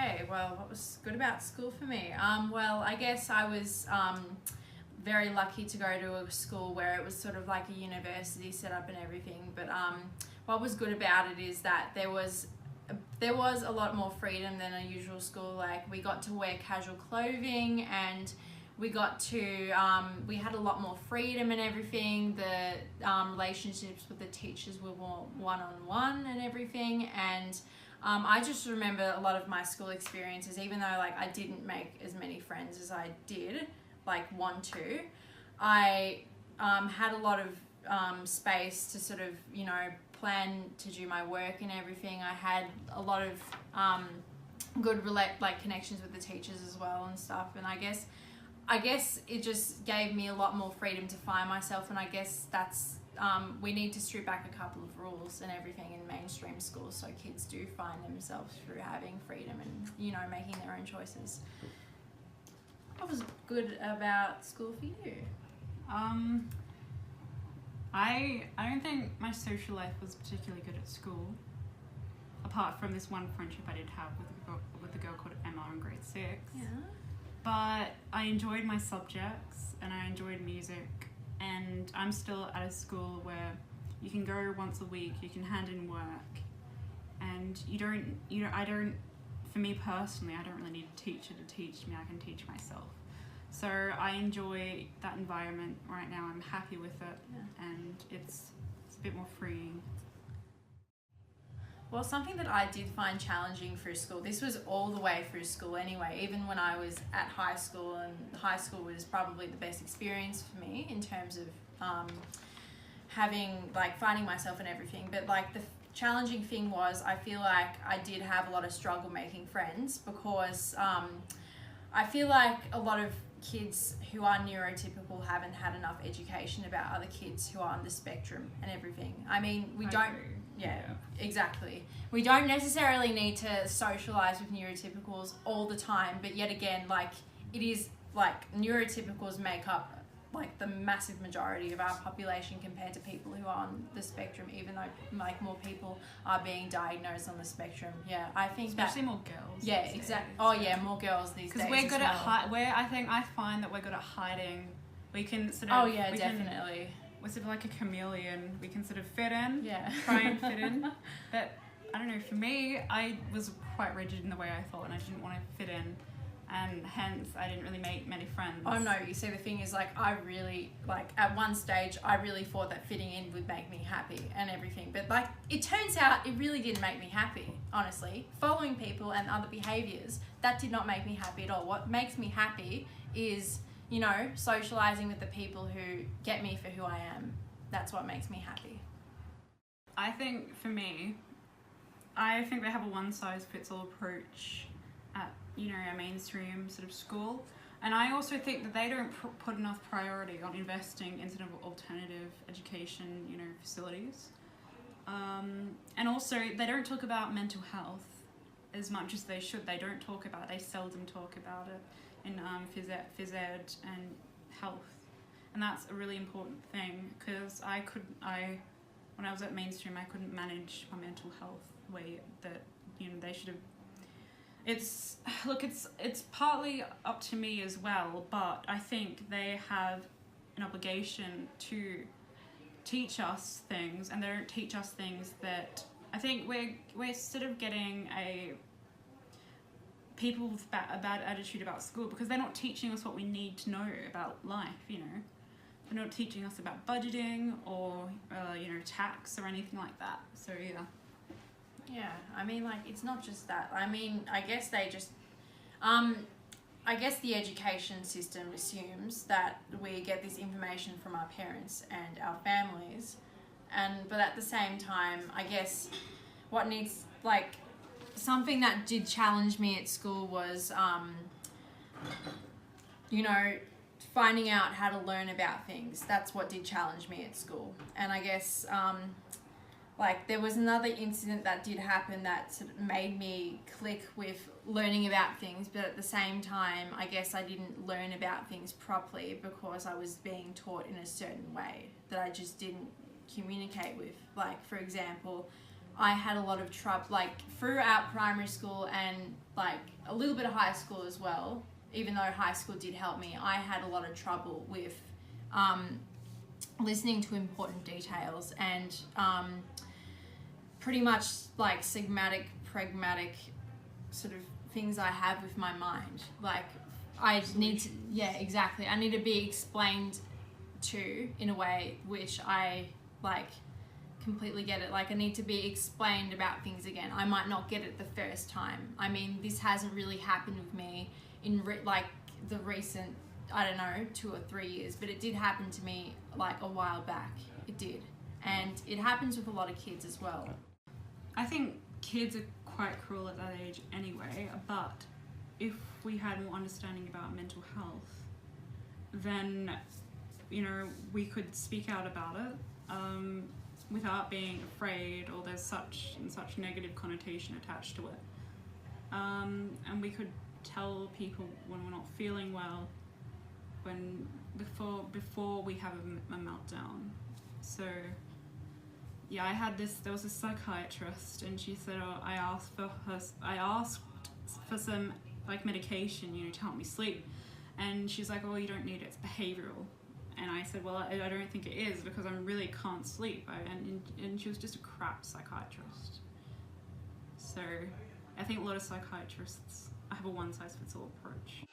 Okay, well, what was good about school for me? Well, I guess I was very lucky to go to a school where it was sort of like a university set up and everything. But what was good about it is that there was a lot more freedom than a usual school. Like, we got to wear casual clothing, and we got to we had a lot more freedom and everything. The relationships with the teachers were more one-on-one and everything. And I just remember a lot of my school experiences, even though like I didn't make as many friends as I did want to. I had a lot of space to sort of, you know, plan to do my work and everything. I had a lot of good connections with the teachers as well and stuff. And I guess it just gave me a lot more freedom to find myself. And I guess that's we need to strip back a couple of rules and everything in mainstream schools so kids do find themselves through having freedom and, you know, making their own choices. What was good about school for you? I don't think my social life was particularly good at school, apart from this one friendship I did have with a girl called Emma in grade 6. Yeah. But I enjoyed my subjects and I enjoyed music, and I'm still at a school where you can go once a week, you can hand in work, and for me personally, I don't really need a teacher to teach me, I can teach myself. So I enjoy that environment right now. I'm happy with it, and it's a bit more freeing. Well, something that I did find challenging through school, this was all the way through school anyway, even when I was at high school, and high school was probably the best experience for me in terms of finding myself and everything. But like the challenging thing was, I feel like I did have a lot of struggle making friends, because I feel like a lot of kids who are neurotypical haven't had enough education about other kids who are on the spectrum and everything. I mean, exactly. We don't necessarily need to socialize with neurotypicals all the time, but yet again, like, it is like neurotypicals make up like the massive majority of our population compared to people who are on the spectrum, even though like more people are being diagnosed on the spectrum. Yeah, I think especially more girls. Yeah, exactly. Oh yeah, more girls these days. Because we're good at I find that we're good at hiding. We can sort Oh of. yeah, definitely. We're sort of like a chameleon. We can sort of fit in. Yeah. Try and fit in. But I don't know. For me, I was quite rigid in the way I thought, and I didn't want to fit in. And hence I didn't really make many friends. Oh no, you see, the thing is, like, I really, like, at one stage I really thought that fitting in would make me happy and everything, but like, it turns out it really didn't make me happy, honestly. Following people and other behaviours, that did not make me happy at all. What makes me happy is, you know, socialising with the people who get me for who I am. That's what makes me happy. I think for me, I think they have a one-size-fits-all approach at, you know, a mainstream sort of school, and I also think that they don't put enough priority on investing in sort of alternative education, you know, facilities, and also they don't talk about mental health as much as they should. They seldom talk about it in phys ed and health, and that's a really important thing, because when I was at mainstream, I couldn't manage my mental health the way that, you know, they should have. It's partly up to me as well, but I think they have an obligation to teach us things, and they don't teach us things that I think we're sort of getting people with a bad attitude about school, because they're not teaching us what we need to know about life, you know. They're not teaching us about budgeting or you know, tax or anything like that. So yeah. Yeah, I mean, like, it's not just that. I mean, I guess they just, I guess the education system assumes that we get this information from our parents and our families, but at the same time, I guess what needs, like, something that did challenge me at school was, you know, finding out how to learn about things. That's what did challenge me at school. And I guess, like, there was another incident that did happen that sort of made me click with learning about things, but at the same time, I guess I didn't learn about things properly because I was being taught in a certain way that I just didn't communicate with. Like, for example, I had a lot of trouble, like throughout primary school and like a little bit of high school as well, even though high school did help me, I had a lot of trouble with listening to important details and pretty much like sigmatic, pragmatic sort of things I have with my mind. Like I need to, yeah, exactly. I need to be explained to in a way which I like completely get it. Like I need to be explained about things again. I might not get it the first time. I mean, this hasn't really happened with me in like the recent, I don't know, 2 or 3 years, but it did happen to me like a while back. It did. And it happens with a lot of kids as well. I think kids are quite cruel at that age anyway, but if we had more understanding about mental health, then, you know, we could speak out about it without being afraid, or there's such negative connotation attached to it. And we could tell people when we're not feeling well, before we have a meltdown. So yeah, there was a psychiatrist, and she said, I asked for some like medication, you know, to help me sleep, and she's like, oh, you don't need it, it's behavioral. And I said, well, I don't think it is, because I really can't sleep. And she was just a crap psychiatrist. So I think a lot of psychiatrists have a one-size-fits-all approach.